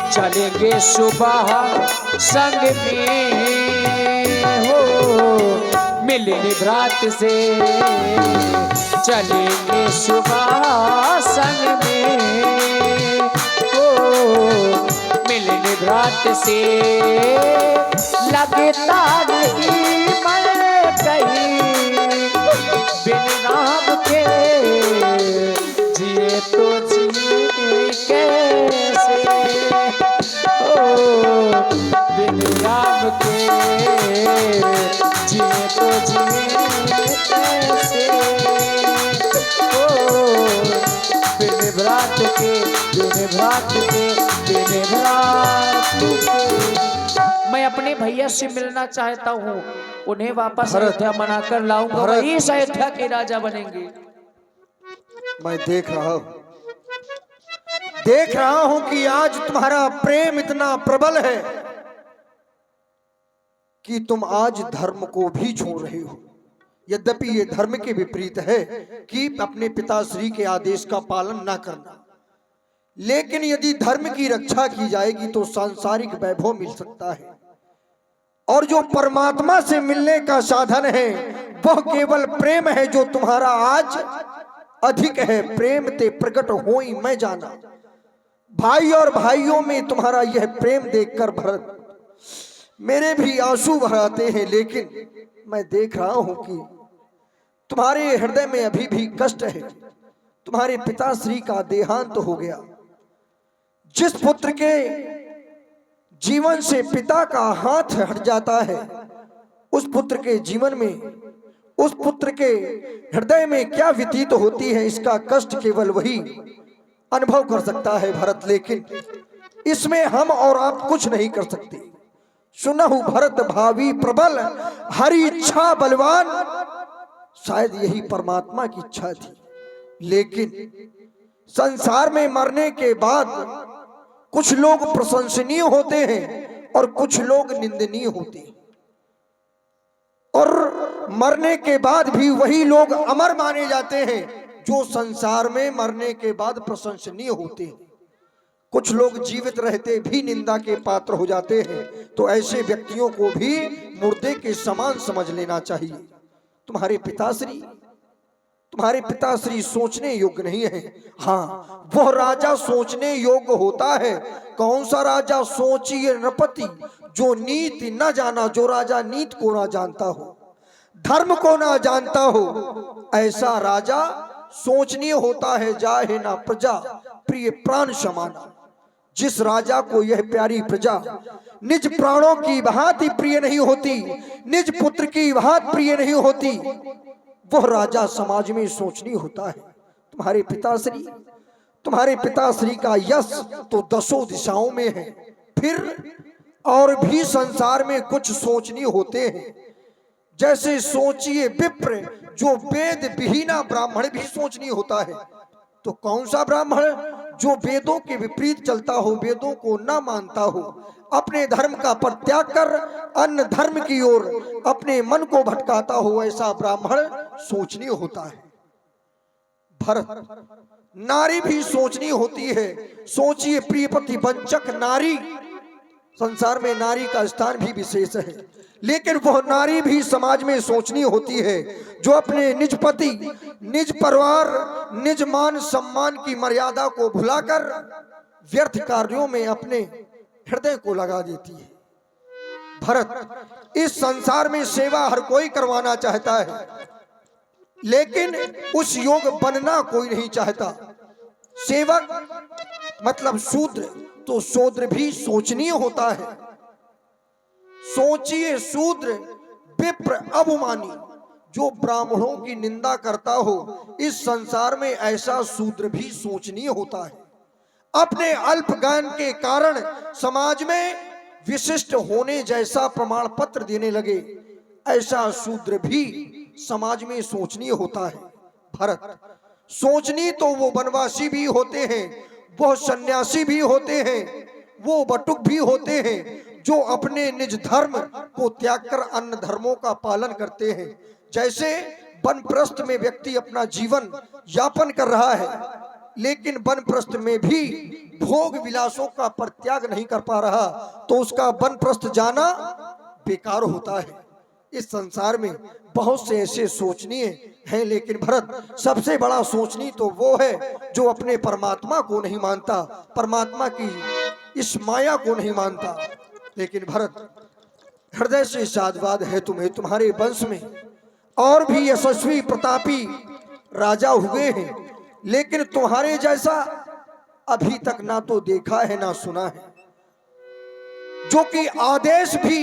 चलेंगे सुबह संग में हो, मिलने भ्रात से चलेंगे सुबह संग में हो, मिलने भ्रात से लगता नहीं मैं कहीं बिन नाम के, जिए तो जिए कैसे ओ बिन नाम के, जिए तो जिए कैसे ओ बिन भ्रात के, बिन भ्रात के, बिन भ्रात के। मैं अपने भैया से मिलना चाहता हूँ, उन्हें वापस अयोध्या मनाकर लाऊंगा, वही इस अयोध्या के राजा बनेंगे। मैं देख रहा हूं कि आज तुम्हारा प्रेम इतना प्रबल है कि तुम आज धर्म को भी छोड़ रहे हो। यद्यपि ये धर्म के विपरीत है कि अपने पिताश्री के आदेश का पालन न करना, लेकिन यदि धर्म की रक्षा की जाएगी तो सांसारिक वैभव मिल सकता है, और जो परमात्मा से मिलने का साधन है वह केवल प्रेम है, जो तुम्हारा आज अधिक है। प्रेम ते प्रकट होई मैं जाना। भाई और भाइयों में तुम्हारा यह प्रेम देखकर भरत मेरे भी आंसू भराते हैं, लेकिन मैं देख रहा हूं कि तुम्हारे हृदय में अभी भी कष्ट है। तुम्हारे पिताश्री का देहांत हो गया। जिस पुत्र के जीवन से पिता का हाथ हट जाता है, उस पुत्र के जीवन में, उस पुत्र के हृदय में क्या व्यतीत होती है, इसका कष्ट केवल वही अनुभव कर सकता है भरत। लेकिन इसमें हम और आप कुछ नहीं कर सकते। सुनहु भरत भावी प्रबल, हरि इच्छा बलवान। शायद यही परमात्मा की इच्छा थी, लेकिन संसार में मरने के बाद कुछ लोग प्रशंसनीय होते हैं और कुछ लोग निंदनीय होते हैं, और मरने के बाद भी वही लोग अमर माने जाते हैं जो संसार में मरने के बाद प्रशंसनीय होते हैं। कुछ लोग जीवित रहते भी निंदा के पात्र हो जाते हैं, तो ऐसे व्यक्तियों को भी मुर्दे के समान समझ लेना चाहिए। तुम्हारे पिताश्री सोचने योग्य नहीं है। हाँ, वह राजा सोचने योग्य होता है। कौन सा राजा? सोचिए नृपति, जो नीति न जाना, जो राजा नीति को ना जानता हो, धर्म को ना जानता हो, ऐसा राजा सोचनीय होता है। जाहे ना प्रजा प्रिय प्राण समाना। जिस राजा को यह प्यारी प्रजा निज प्राणों की भांति प्रिय नहीं होती, निज पुत्र की भांति प्रिय नहीं होती, वह राजा समाज में सोचनीय होता है। तुम्हारे पिताश्री का यश तो दसों दिशाओं में है, फिर और भी संसार में कुछ सोचनीय होते हैं। जैसे सोचिए विप्र, जो वेद विहीना ब्राह्मण भी सोचनीय होता है। तो कौन सा ब्राह्मण? जो वेदों के विपरीत चलता हो, वेदों को न मानता हो, अपने धर्म का परित्याग कर अन्य धर्म की ओर अपने मन को भटकाता हो, ऐसा ब्राह्मण सोचनीय होता है। भरत, नारी भी सोचनीय होती है। सोचिए प्रियपति वंचक नारी। संसार में नारी का स्थान भी विशेष है, लेकिन वह नारी भी समाज में सोचनीय होती है, जो अपने निज पति, निज परिवार, निज मान सम्मान की मर्यादा को भुलाकर व्यर्थ कार्यों में अपने हृदय को लगा देती है। भरत, इस संसार में सेवा हर कोई करवाना चाहता है, लेकिन उस योग बनना कोई नहीं चाहता। सेवक मतलब शूद्र, तो शूद्र भी सोचनीय होता है। सोचिए शूद्र विप्र अभिमानी, जो ब्राह्मणों की निंदा करता हो, इस संसार में ऐसा शूद्र भी सोचनीय होता है। अपने अल्प ज्ञान के कारण समाज में विशिष्ट होने जैसा प्रमाण पत्र देने लगे, ऐसा शूद्र भी समाज में सोचनीय होता है। भरत, सोचनीय तो वो वनवासी भी होते हैं, वो सन्यासी भी होते हैं, वो बटुक भी होते हैं, जो अपने निज धर्म को त्याग कर अन्य धर्मों का पालन करते हैं। जैसे वनप्रस्थ में व्यक्ति अपना जीवन यापन कर रहा है, लेकिन वनप्रस्थ में भी भोग विलासों का परित्याग नहीं कर पा रहा, तो उसका वनप्रस्थ जाना बेकार होता है। इस संसार में बहुत से ऐसे सोचनीय हैं, लेकिन भरत सबसे बड़ा सोचनी तो वो है जो अपने परमात्मा को नहीं मानता, परमात्मा की इस माया को नहीं मानता। लेकिन भरत, हृदय से साधवाद है तुम्हें, तुम्हारे वंश में और भी यशस्वी प्रतापी राजा हुए हैं, लेकिन तुम्हारे जैसा अभी तक ना तो देखा है ना सुना है, जो कि आदेश भी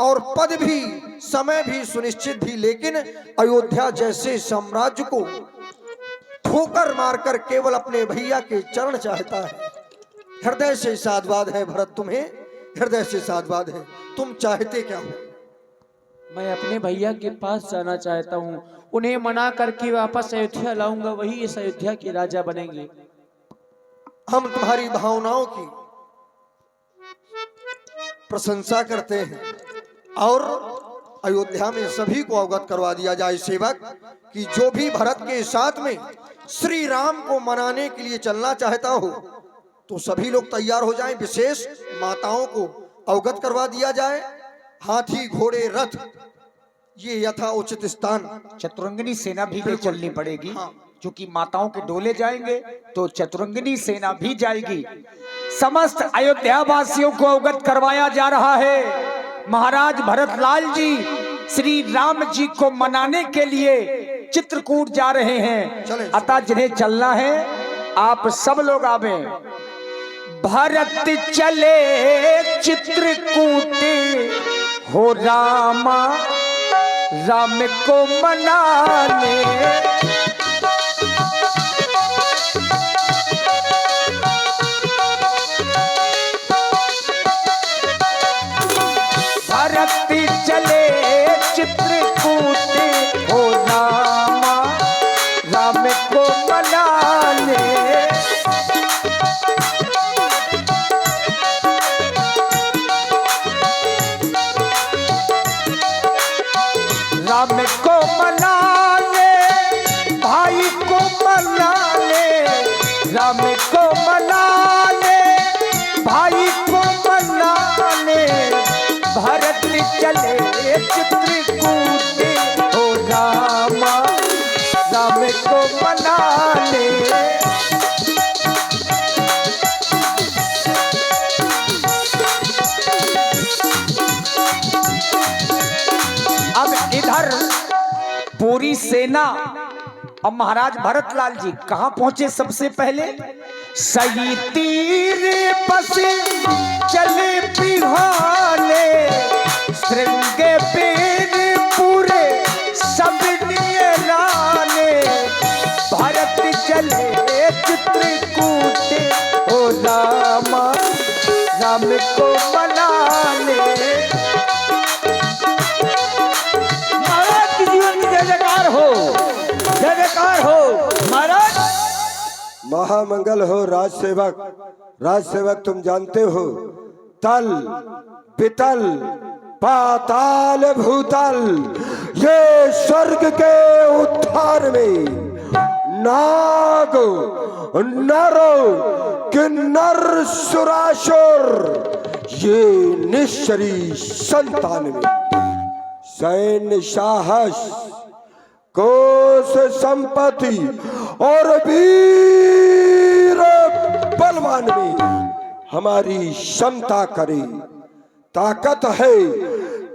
और पद भी समय भी सुनिश्चित भी, लेकिन अयोध्या जैसे साम्राज्य को ठोकर मारकर केवल अपने भैया के चरण चाहता है। हृदय से साधवाद है भरत तुम्हें, हृदय से साधवाद है। तुम चाहते क्या हो? मैं अपने भैया के पास जाना चाहता हूँ, उन्हें मना करके वापस अयोध्या लाऊंगा, वही इस अयोध्या के राजा बनेंगे। हम तुम्हारी भावनाओं की प्रशंसा करते हैं और अयोध्या में सभी को अवगत करवा दिया जाए सेवक कि जो भी भरत के साथ में श्री राम को मनाने के लिए चलना चाहता हो तो सभी लोग तैयार हो जाएं। विशेष माताओं को अवगत करवा दिया जाए। हाथी घोड़े रथ ये यथा उचित स्थान, चतुरंगिनी सेना भी चलनी पड़ेगी। हाँ। क्योंकि माताओं के डोले जाएंगे तो चतुरंगिनी सेना भी जाएगी। समस्त अयोध्या वासियों को अवगत करवाया जा रहा है, महाराज भरतलाल जी श्री राम जी को मनाने के लिए चित्रकूट जा रहे हैं। चलें। अतः जिन्हें चलना है आप सब लोग आवे। भरत चले चित्रकूट हो रामा राम को मनाने, भरत चले चित्रकूट हो रामा राम को मनाने। राम को मना ले, भाई को मना ले, राम को मना ले, भाई को मना ले। भरत चले चित्रकूट हो रामा राम को मना ले। अब इधर पूरी सेना और महाराज भरतलाल जी कहां पहुंचे? सबसे पहले सही तीर बस चले पिहाने, श्रृंगे पेड़ पूरे सब नियराने। भरत चले चित्रकूट हो रामा राम को मनाने। जय जयकार हो महाराज। महामंगल हो राज सेवक। राज सेवक तुम जानते हो तल पितल पाताल भूतल ये स्वर्ग के उत्थान में नाग नरो किन्नर सुरासुर ये निश्चरी संतान में सैन्य साहस कोश संपत्ति और वीर बलवान में हमारी क्षमता करे ताकत है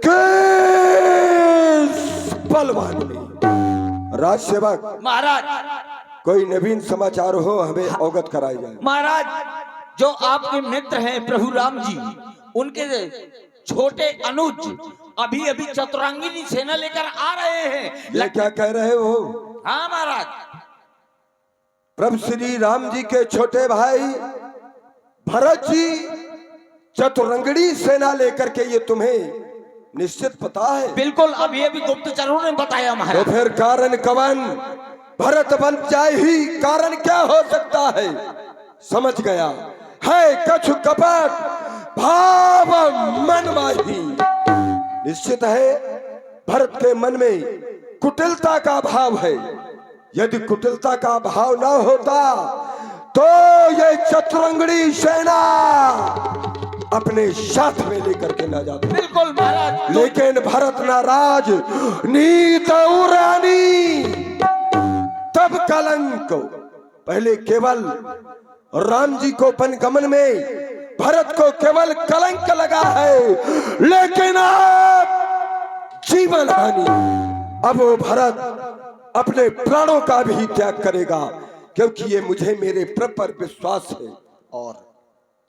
किस बलवान में। राज सेवक महाराज, कोई नवीन समाचार हो हमें अवगत कराया जाए। महाराज, जो आपके मित्र हैं प्रभु राम जी, उनके छोटे अनुज अभी अभी चतुरंगिनी सेना लेकर आ रहे हैं। ये क्या कह रहे हो? हाँ महाराज। प्रभु श्री राम जी के छोटे भाई भरत जी चतुरंगड़ी सेना लेकर के ये तुम्हें निश्चित पता है? बिल्कुल, अभी अभी गुप्तचरों ने बताया तो महाराज। फिर कारण कवन भरत बन जाए ही कारण क्या हो सकता है? समझ गया है कछु कपट भाव मन माही। निश्चित है भरत के मन में कुटिलता का भाव है। यदि कुटिलता का भाव न होता तो ये चतुरंगड़ी सेना अपने साथ में लेकर के न जाते। बिल्कुल महाराज। लेकिन भरत नाराज नीत रानी तब कलंक पहले केवल राम जी को वनगमन में भरत को केवल कलंक लगा है, लेकिन अब जीवन हानि। अब वो भरत अपने प्राणों का भी त्याग करेगा, क्योंकि ये मुझे मेरे प्रभु पर विश्वास है। और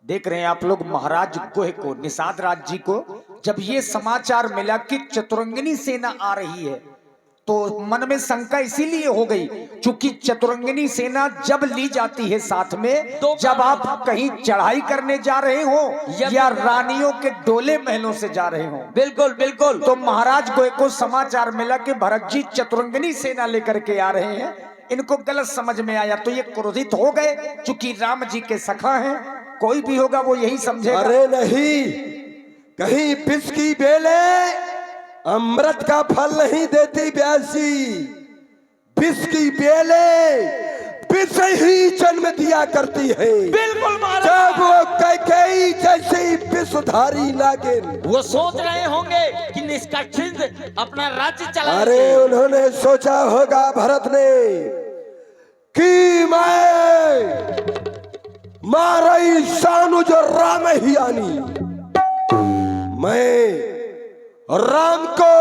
देख रहे हैं आप लोग महाराज गोह को, निषाद राज जी को जब ये समाचार मिला कि चतुरंगिनी सेना आ रही है तो मन में शंका इसीलिए हो गई क्योंकि चतुरंगिनी सेना जब ली जाती है साथ में, जब आप कहीं चढ़ाई करने जा रहे हो या रानियों के डोले महलों से जा रहे हो। बिल्कुल बिल्कुल। तो महाराज गोह को समाचार मिला कि भरत जी चतुरंगिनी सेना लेकर के आ रहे हैं। इनको गलत समझ में आया तो ये क्रोधित हो गए, चूंकि राम जी के सखा हैं, कोई भी होगा वो यही समझेगा। अरे नहीं, कहीं विष की बेले अमृत का फल नहीं देती ब्यासी। विष की बेले विष ही जन्म दिया करती है। बिल्कुल महाराज। जब वो कैकेयी जैसी विषधारी नागिन, वो सोच रहे होंगे कि निष्कर्षित अपना राज्य चला। अरे उन्होंने सोचा होगा भरत ने कि मैं मारई सानु जो राम ही आनी, मैं राम को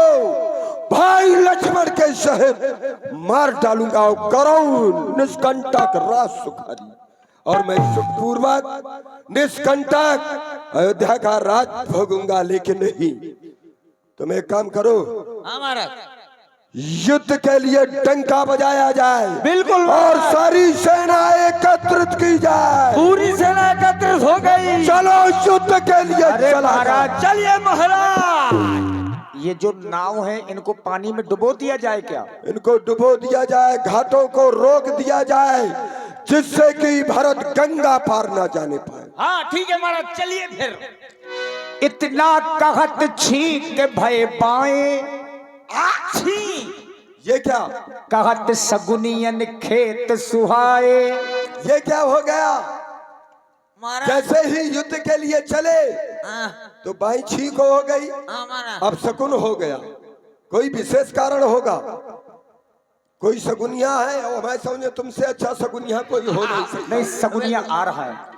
भाई लक्ष्मण के सहित मार डालूंगा और करूं निष्कंटक राज सुखारी, और मैं सुखपूर्वक निष्कंटक अयोध्या का राज भोगूंगा। लेकिन नहीं, तुम एक काम करो, हमारा युद्ध के लिए डंका बजाया जाए। बिल्कुल। और सारी सेना एकत्रित की जाए। पूरी सेना एकत्रित हो गई। चलो युद्ध के लिए चला महाराज, चलिए महाराज। ये जो नाव है इनको पानी में डुबो दिया जाए क्या? इनको डुबो दिया जाए, घाटों को रोक दिया जाए, जिससे कि भरत गंगा पार न जाने पाए। हाँ ठीक है महाराज, चलिए फिर। इतना कहत छींक भय बाएं, ये क्या कहत सगुनियन खेत सुहाए। ये क्या हो गया? महाराज जैसे ही युद्ध के लिए चले तो बाई छींक हो गई, अब शकुन हो गया। कोई विशेष कारण होगा, कोई सगुनिया है, और मैं समझे तुमसे अच्छा सगुनिया कोई हो नहीं सकता। नहीं, सगुनिया आ रहा है।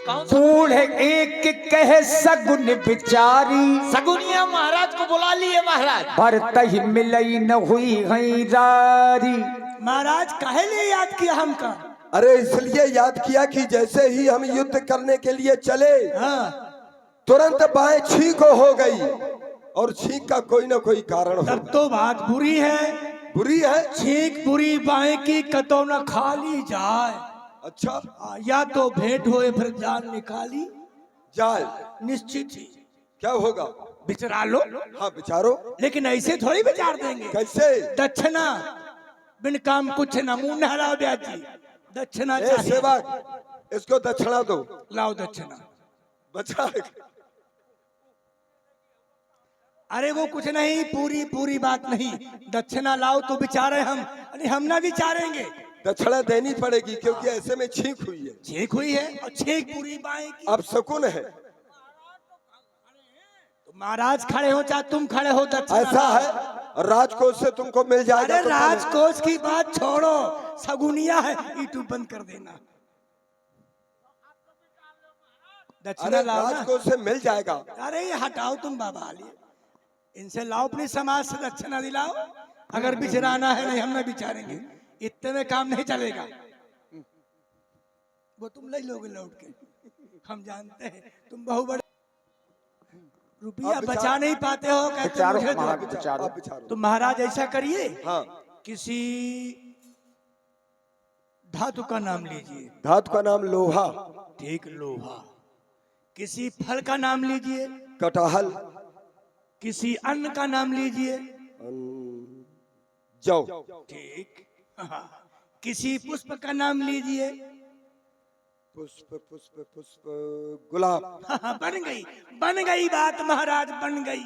बूढ़ एक कहे सगुन बिचारी, सगुनिया महाराज को बुला लिए महाराज। भरत ही मिलई न हुई गई रारी। महाराज काहे लिए याद किया हमका? अरे इसलिए याद किया कि जैसे ही हम युद्ध करने के लिए चले, हाँ। तुरंत बाएं छींक हो गई, और छींक का कोई ना कोई कारण हो। तब तो बात बुरी है। बुरी है? छींक बुरी बाएं की कतो न खाली जाए। अच्छा, या तो भेंट होए फिर जान निकाली जाए निश्चित ही। क्या होगा? विचार लो। हाँ विचारो। लेकिन ऐसे थोड़ी विचार देंगे। कैसे? दक्षिणा बिन काम कुछ न, मुंह नहला ब्याजी। दक्षिणा ए चाहिए। सेवक, इसको दक्षिणा दो। लाओ दक्षिणा। बचा। अरे वो कुछ नहीं, पूरी पूरी बात नहीं। दक्षिणा लाओ तो विचारे हम, अरे हम ना विचारेंगे। दक्षिणा देनी पड़ेगी, क्योंकि ऐसे में छींक हुई है। छींक हुई है और छींक पूरी बाएं की। अब शकुन है। तो महाराज खड़े हो चाहे तुम खड़े हो, दक्षिणा ऐसा लाओ। है, राजकोष से तुमको मिल जाएगा। अरे तो राजकोष की बात छोड़ो, सगुनिया है, यूट्यूब बंद कर देना। दक्षिणा अरे लाओ ना। राजकोष से मिल जाएगा। अरे ये हटाओ तुम बाबा आलिए, इनसे लाओ अपने समाज से दक्षिणा दिलाओ। अगर बिचराना है, नहीं हम ना बिचारेंगे, इतने में काम नहीं चलेगा। वो तुम ले लोगे लौट के, हम जानते हैं तुम बहु बड़े रुपया बचा नहीं पाते हो। कहते विचारो मुझे दो। महाराज, विचारो। आप विचारो। तो महाराज ऐसा करिए, हाँ, किसी धातु का नाम लीजिए। धातु का नाम लोहा। ठीक, लोहा। किसी फल का नाम लीजिए। कटहल। किसी अन्न का नाम लीजिए। जौ। ठीक। हाँ। किसी पुष्प का नाम लीजिए। पुष्प पुष्प पुष्प गुलाब। बन गई बात महाराज, बन गई।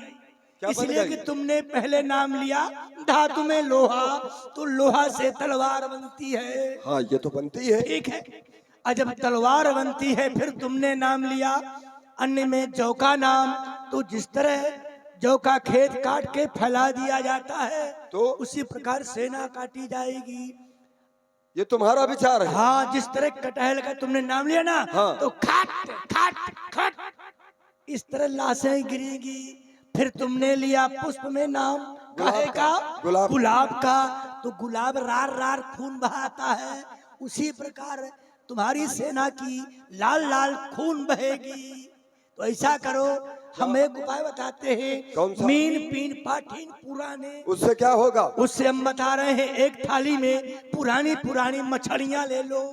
क्या बन इसलिए गई? कि तुमने पहले नाम लिया धातु में लोहा, तो लोहा से तलवार बनती है। हाँ ये तो बनती है। ठीक है, और जब तलवार बनती है फिर तुमने नाम लिया अन्य में जौ का नाम, तो जिस तरह जौ का खेत काट के फैला दिया जाता है तो उसी प्रकार सेना काटी जाएगी। ये तुम्हारा विचार है? हाँ, जिस तरह कटहल का तुमने नाम लिया ना, हाँ। तो खाट खाट खाट इस तरह लाशें गिरेगी। फिर तुमने लिया पुष्प में नाम काहे का? गुलाब। गुलाब का, तो गुलाब रार रार खून बहाता है, उसी प्रकार तुम्हारी सेना की लाल लाल खून बहेगी। तो ऐसा करो, हम एक उपाय बताते हैं। कौन सा? मीन पीन पाठीन पुराने, उससे क्या होगा? उससे हम बता रहे हैं एक थाली में पुरानी पुरानी मछलियां ले लो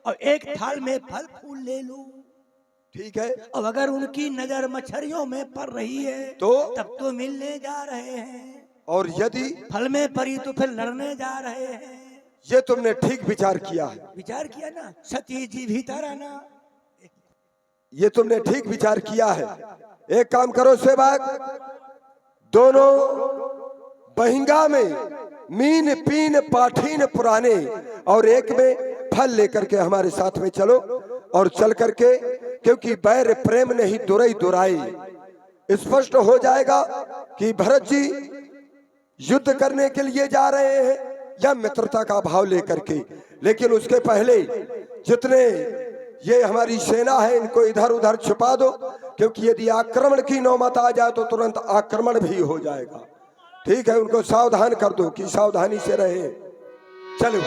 और एक थाल में फल फूल ले लो। ठीक है। अब अगर उनकी नजर मछलियों में पड़ रही है तो तब तो मिलने जा रहे हैं, और यदि फल में पड़ी तो फिर लड़ने जा रहे हैं। ये तुमने ठीक विचार किया है। विचार किया ना, सती जी भीतर आना। ये तुमने ठीक विचार किया है। एक काम करो सेवक, दोनों बहिंगा में मीन पीन पाठीन पुराने और एक में फल लेकर के हमारे साथ में चलो, और चल करके, क्योंकि बैर प्रेम नहीं दुरई दुराई, स्पष्ट हो जाएगा कि भरत जी युद्ध करने के लिए जा रहे हैं या मित्रता का भाव लेकर के। लेकिन उसके पहले जितने ये हमारी सेना है इनको इधर उधर छुपा दो, क्योंकि यदि आक्रमण की नौबत आ जाए तो तुरंत आक्रमण भी हो जाएगा। ठीक है, उनको सावधान कर दो कि सावधानी से रहे। चलो।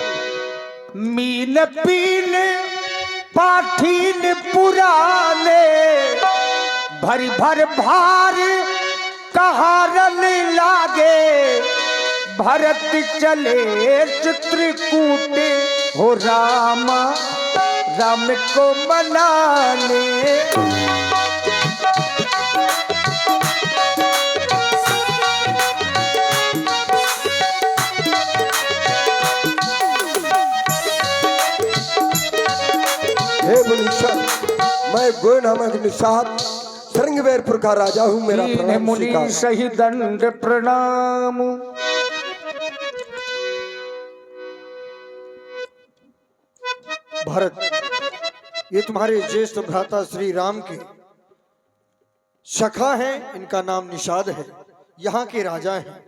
मीन पीन पाठीन पुराने, भर भर भार कहारन लागे, भरत चले चित्रकूट हो रामा राम को मनाने। हे मुनीश्वर, मैं गोय नामक निषाद श्रृंगवेरपुर का राजा हूँ। मेरा दीन प्रणाम मुनि स्वीकार। सही दंड प्रणाम। भरत, ये तुम्हारे ज्येष्ठ भ्राता श्री राम के सखा हैं, इनका नाम निषाद है, यहाँ के राजा हैं।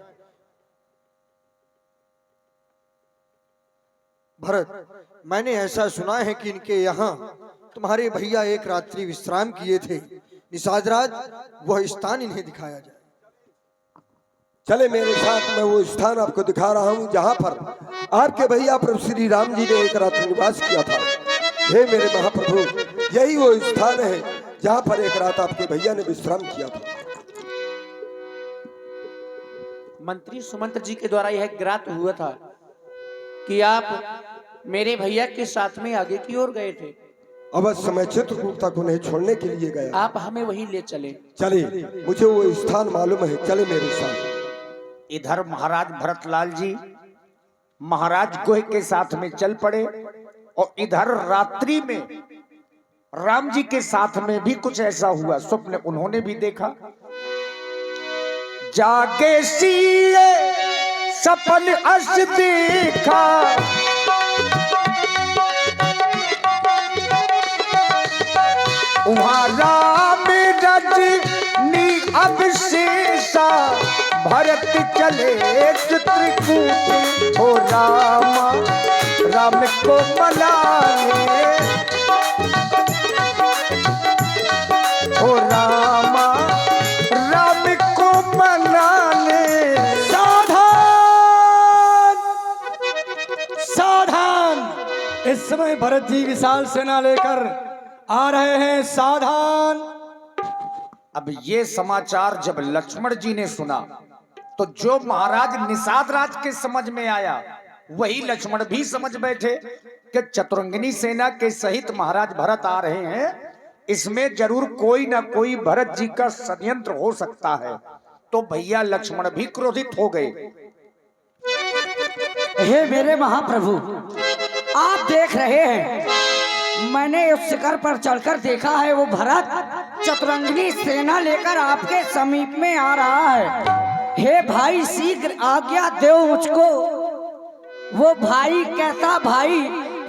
भरत, मैंने ऐसा सुना है कि इनके यहाँ तुम्हारे भैया एक रात्रि विश्राम किए थे। निषाद राज, वह स्थान इन्हें दिखाया जाए। चले मेरे साथ, मैं वो स्थान आपको दिखा रहा हूँ जहाँ पर आपके भैया प्रभु श्री राम जी ने एक रात निवास किया था। हे मेरे महाप्रभु, यही वो स्थान है जहाँ पर एक रात आपके भैया ने विश्राम किया था। मंत्री सुमंत जी के द्वारा यह ज्ञात हुआ था कि आप मेरे भैया के साथ में आगे की ओर गए थे। अवश्य मैं चित्रकूट तक उन्हें छोड़ने के लिए गया। आप हमें वहीं ले चले। चले, मुझे वो स्थान मालूम है, चले मेरे साथ। इधर महाराज भरतलाल जी महाराज गोह के साथ में चल पड़े, और इधर रात्रि में राम जी के साथ में भी कुछ ऐसा हुआ। स्वप्न उन्होंने भी देखा। जागे सीए सपन अस देखा, वहाँ राम रजनी अभिषेषा, भरत चले चित्रकूट हो रामा राम को मनाने। हो रामा राम को मनाने। सावधान सावधान, इस समय भरत जी विशाल सेना लेकर आ रहे हैं। सावधान। अब ये समाचार जब लक्ष्मण जी ने सुना तो जो महाराज निषाद राज के समझ में आया वही लक्ष्मण भी समझ बैठे कि चतुरंगिनी सेना के सहित महाराज भरत आ रहे हैं, इसमें जरूर कोई ना कोई भरत जी का षड्यंत्र हो सकता है। तो भैया लक्ष्मण भी क्रोधित हो गए। हे मेरे महाप्रभु, आप देख रहे हैं, मैंने उस शिखर पर चढ़कर देखा है वो भरत चतुरंगिनी सेना लेकर आपके समीप में आ रहा है। हे भाई शीघ्र आज्ञा दो मुझको। वो भाई कैसा भाई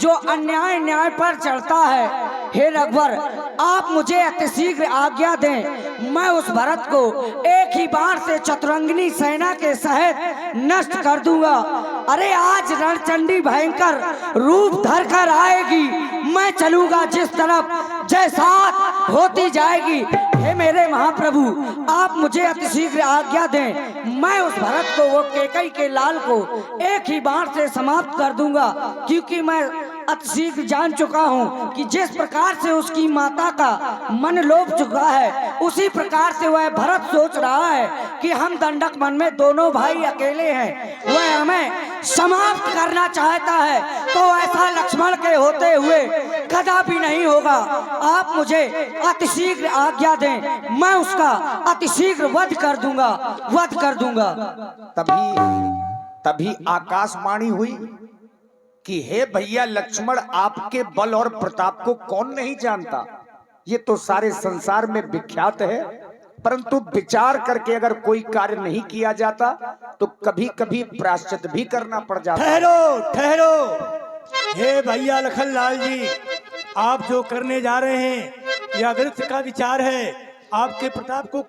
जो अन्याय न्याय पर चढ़ता है। हे रघुवर आप मुझे अतिशीघ्र आज्ञा दें, मैं उस भरत को एक ही बार से चतुरंगिनी सेना के सहित नष्ट कर दूंगा। अरे आज रणचंडी भयंकर रूप धर कर आएगी, मैं चलूंगा जिस तरफ जैसा होती जाएगी। हे मेरे महाप्रभु आप मुझे अतिशीघ्र आज्ञा दें, मैं उस भरत को वो कैकई के लाल को एक ही बार से समाप्त कर दूंगा, क्योंकि मैं अतिशीघ्र जान चुका हूँ कि जिस प्रकार से उसकी माता का मन लोभ चुका है, उसी प्रकार से वह भरत सोच रहा है कि हम दंडक वन में दोनों भाई अकेले हैं, वह हमें समाप्त करना चाहता है। तो ऐसा लक्ष्मण के होते हुए कदापि नहीं होगा। आप मुझे अतिशीघ्र आज्ञा दें, मैं उसका अतिशीघ्र वध कर दूंगा, वध कर दूंगा। तभी आकाशवाणी हुई कि हे भैया लक्ष्मण, आपके बल और प्रताप को कौन नहीं जानता, ये तो सारे संसार में विख्यात है। परंतु विचार करके अगर कोई कार्य नहीं किया जाता तो कभी कभी प्रायश्चित भी करना पड़ जाता। ठहरो ठहरो, हे भैया लखनलाल जी, आप जो करने जा रहे हैं यह अगस्त का विचार है। आपके प्रताप को